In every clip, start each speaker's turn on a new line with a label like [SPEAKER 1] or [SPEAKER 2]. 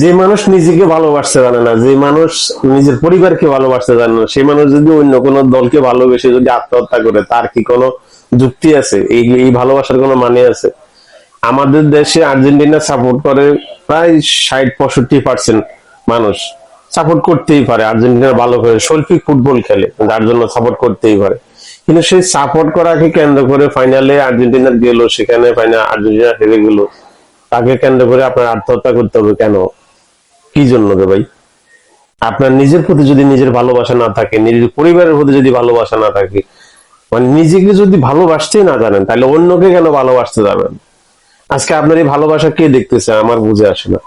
[SPEAKER 1] যে মানুষ নিজেকে ভালোবাসতে জানে না, যে মানুষ নিজের পরিবারকে ভালোবাসতে জানে না, সেই মানুষ যদি অন্য কোনো দলকে ভালোবেসে যদি আত্মহত্যা করে, তার কি কোনো যুক্তি আছে? এই এই ভালোবাসার কোনো মানে আছে? আমাদের দেশে আর্জেন্টিনা সাপোর্ট করে প্রায় 60-65% মানুষ। সাপোর্ট করতেই পারে, আর্জেন্টিনা ভালো করে শৈল্পিক ফুটবল খেলে, যার জন্য সাপোর্ট করতেই পারে। কিন্তু সেই সাপোর্ট করাকে কেন্দ্র করে ফাইনালে আর্জেন্টিনা গেল, সেখানে ফাইনাল আর্জেন্টিনা হেরে গেল, তাকে কেন্দ্র করে আপনার আত্মহত্যা করতে হবে কেন? কি জন্য রে ভাই? আপনার নিজের প্রতি যদি নিজের ভালোবাসা না থাকে, নিজের পরিবারের প্রতি যদি ভালোবাসা না থাকে, মানে নিজেকে যদি ভালোবাসতেই না জানেন, তাহলে অন্যকে কেন ভালোবাসতে যাবেন? আজকে আপনার এই ভালোবাসা কে দেখতেছে আমার বুঝে আসে না।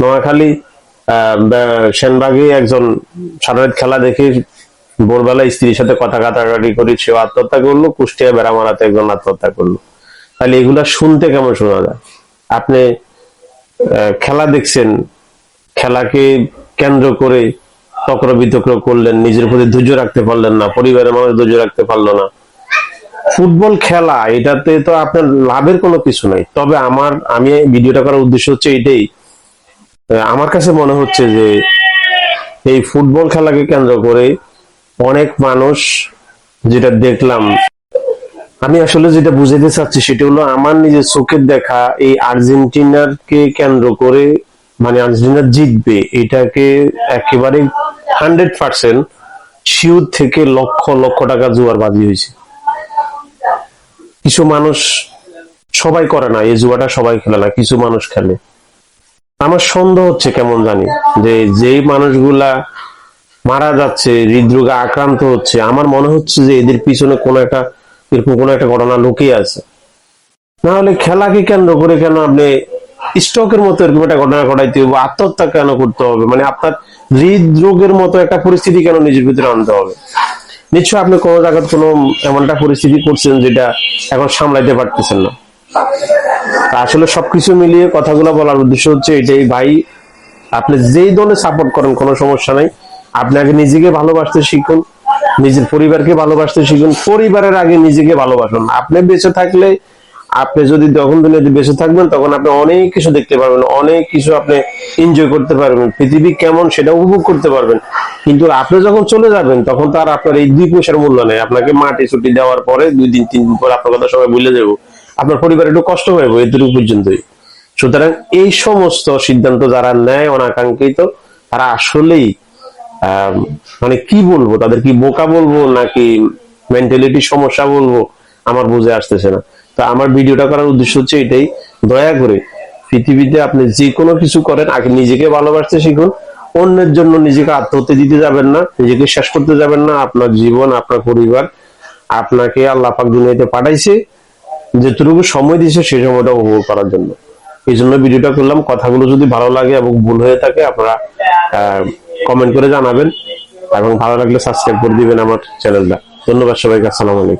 [SPEAKER 1] নোয়াখালী সেনবাগে একজন সারা রাত খেলা দেখে ভোরবেলা স্ত্রীর সাথে কথা কাটাকাটি করে সেও আত্মহত্যা করলো, কুষ্টিয়া বেড়ামারাতে একজন আত্মহত্যা করলো। তাহলে এগুলা শুনতে কেমন শোনা যায়? আপনি খেলা দেখছেন, খেলাকে কেন্দ্র করে তক্র বিতক্র করলেন, নিজের প্রতি ধৈর্য রাখতে পারলেন না, পরিবারের মানুষ ধৈর্য রাখতে পারলো না। ফুটবল খেলা, এটাতে তো আপনার লাভের কোনো কিছু নাই। তবে আমি ভিডিওটা করার উদ্দেশ্য হচ্ছে এটাই, আমার কাছে মনে হচ্ছে যে এই ফুটবল খেলাকে কেন্দ্র করে অনেক মানুষ, যেটা দেখলাম, আমি আসলে যেটা বুঝাইতে চাচ্ছি সেটা হলো আমার নিজের চোখের দেখা এই আর্জেন্টিনাকে কেন্দ্র করে, মানে আর্জেন্টিনা জিতবে এটাকে একেবারে 100% শিওর থেকে লক্ষ লক্ষ টাকা জুয়ার বাজি হয়েছে। কিছু মানুষ, সবাই করে না এই জুয়াটা, সবাই খেলে না, কিছু মানুষ খেলে। আমার সন্দেহ হচ্ছে কেমন জানি, যে যেই মানুষগুলা মারা যাচ্ছে, হৃদরোগে আক্রান্ত হচ্ছে, আমার মনে হচ্ছে যে এদের পিছনে কোনো একটা এরকম কোনো একটা ঘটনা লুকিয়ে আছে। না হলে খেলাকে কেন্দ্র করে কেন আপনি স্ট্রোকের মতো এরকম একটা ঘটনা ঘটাইতে হবে, আত্মহত্যা কেন করতে হবে? মানে আপনার হৃদরোগের মতো একটা পরিস্থিতি কেন নিজের ভিতরে আনতে হবে? নিশ্চয় আপনি কোনো জায়গায় কোনো এমন একটা পরিস্থিতি করছেন যেটা এখন সামলাইতে পারতেছেন না। আসলে সবকিছু মিলিয়ে কথাগুলো বলার উদ্দেশ্য হচ্ছে এটাই ভাই, আপনি যেই দলে সাপোর্ট করেন কোনো সমস্যা নাই, আপনি আগে নিজেকে ভালোবাসতে শিখুন, নিজের পরিবারকে ভালোবাসতে শিখুন, পরিবারের আগে নিজেকে ভালোবাসুন। আপনি বেঁচে থাকলে, আপনি যদি যখন দুনিয়াতে বেঁচে থাকবেন তখন আপনি অনেক কিছু দেখতে পারবেন, অনেক কিছু আপনি এনজয় করতে পারবেন, পৃথিবী কেমন সেটা উপভোগ করতে পারবেন। কিন্তু আপনি যখন চলে যাবেন তখন তো আর আপনার এই 2 পয়সার মূল্য নেই। আপনাকে মাটি ছুটি দেওয়ার পরে 2 দিন 3 দিন পর আপনার কথা সবাই ভুলে যাবো, আপনার পরিবার একটু কষ্ট হয়ে যাবে, এতটুকু পর্যন্তই। সুতরাং এই সমস্ত সিদ্ধান্ত যারা নেয় অনাকাঙ্ক্ষিত, তারা আসলেই মানে কি বলবো, তাদের কি বোকা বলবো নাকি মেন্টালিটি সমস্যা বলবো, আমার বুঝে আসতেছে না। তো আমার ভিডিওটা করার উদ্দেশ্য হচ্ছে এটাই, দয়া করে পৃথিবীতে আপনি যে কোনো কিছু করেন আগে নিজেকে ভালোবাসতে শিখুন। অন্যের জন্য নিজেকে আত্মহত্যা দিতে যাবেন না, নিজেকে শেষ করতে যাবেন না। আপনার জীবন, আপনার পরিবার, আপনাকে আল্লাহ পাক দুনিয়াতে পাঠাইছে, যেটুকু সময় দিয়েছে সেই সময়টা উপভোগ করার জন্য। এই জন্য ভিডিওটা করলাম। কথাগুলো যদি ভালো লাগে এবং ভুল হয়ে থাকে আপনারা কমেন্ট করে জানাবেন, এবং ভালো লাগলে সাবস্ক্রাইব করে দিবেন আমার চ্যানেলটা। ধন্যবাদ সবাইকে, আসসালামু আলাইকুম।